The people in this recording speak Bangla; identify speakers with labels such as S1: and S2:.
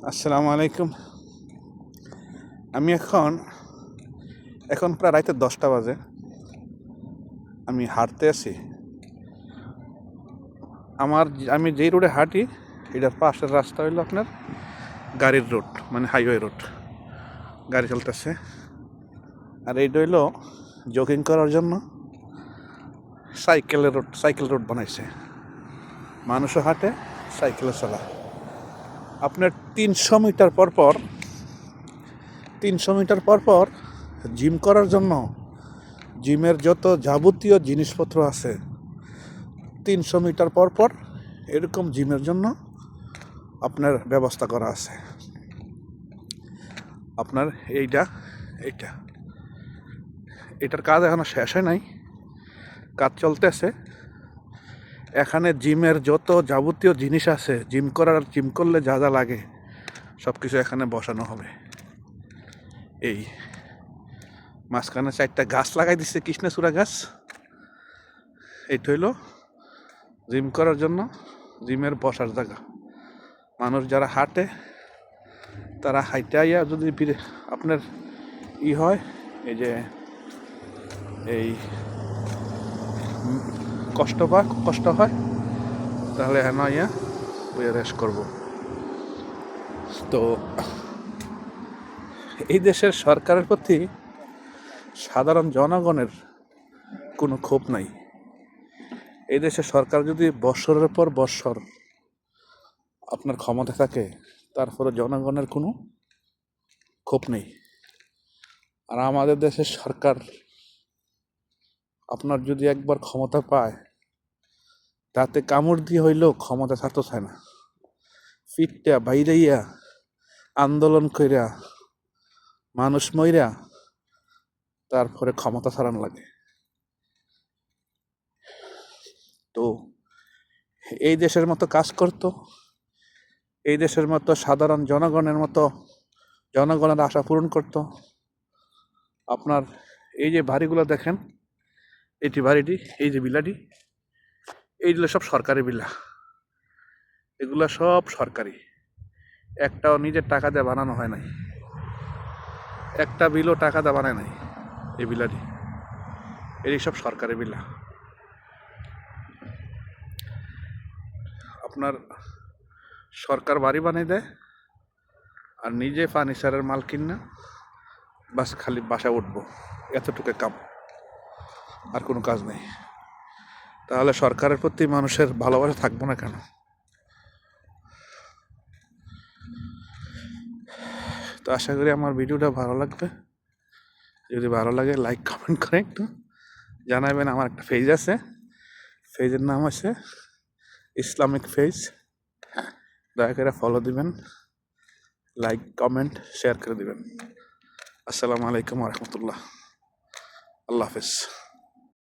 S1: আসসালামু আলাইকুম। আমি এখন প্রায় রাতে 10টা বাজে। আমি হাঁটতে আছি। আমি যেই রোডে হাঁটি এটার পাশের রাস্তা হইলো আপনার গাড়ির রোড, মানে হাইওয়ে রোড, গাড়ি চলতেছে। আর এইটা হইলো জগিং করার জন্য সাইকেল রোড বানাইছে। মানুষও হাঁটে, সাইকেলও চালায়। আপনার 300 মিটার পর জিম করার জন্য জিমের যত যাবতীয় জিনিসপত্র আছে 300 মিটার পর এরকম জিমের জন্য আপনার ব্যবস্থা করা আছে। আপনার এটার কাজ এখনো শেষ হয় নাই, কাজ চলতেছে। এখানে জিমের যত যাবতীয় জিনিস আছে, জিম করলে যা যা লাগে সব কিছু এখানে বসানো হবে। এই মাঝখানে 4টা গাছ লাগাই দিচ্ছে, কৃষ্ণচূড়া গাছ। এইটা হইলো জিম করার জন্য জিমের বসার জায়গা। মানুষ যারা হাঁটে তারা হাইটে আইয়া যদি আপনার হয় এই কষ্ট হয় তাহলে হেন আইয়া রেস্ট করব। তো এই দেশের সরকারের প্রতি সাধারণ জনগণের কোনো ক্ষোভ নাই। এই দেশের সরকার যদি বৎসরের পর বৎসর আপনার ক্ষমতা থাকে, তারপরে জনগণের কোনো ক্ষোভ নেই। আর আমাদের দেশের সরকার আপনার যদি একবার ক্ষমতা পায়, তাতে কামড় দিয়ে হইলেও ক্ষমতা ছাড়তে চায় না। ফিটটা বাইরাইয়া আন্দোলন কইরা মানুষ মইরা তারপরে ক্ষমতা ছাড়ান লাগে। তো এই দেশের মতো কাজ করতো, এই দেশের মতো সাধারণ জনগণের আশা পূরণ করতো। আপনার এই যে বাড়িগুলো দেখেন, বাড়িটি, এই যে বিলাটি, এইগুলো সব সরকারি বিলা। এগুলা সব সরকারি, একটাও নিজের টাকা দিয়ে বানানো হয় নাই। একটা বিলও টাকা দিয়ে বানায় নাই এই বিলাটি। এই সব সরকারি বিলা। আপনার সরকার বাড়ি বানিয়ে দেয় আর নিজে ফার্নিচারের মাল কিনা বাস খালি বাসায় উঠবো, এতটুকু কাম, আর কোনো কাজ নেই। তাহলে সরকারের প্রতি মানুষের ভালোবাসা থাকবো না কেন? তো আশা করি আমার ভিডিওটা ভালো লাগবে। যদি ভালো লাগে লাইক কমেন্ট করে একটু জানাবেন। আমার একটা পেজ আছে, পেজের নাম আছে ইসলামিক পেজ। দয়া করে ফলো দিবেন, লাইক কমেন্ট শেয়ার করে দিবেন। আসসালামু আলাইকুম ওয়া রাহমাতুল্লাহ। আল্লাহ হাফেজ।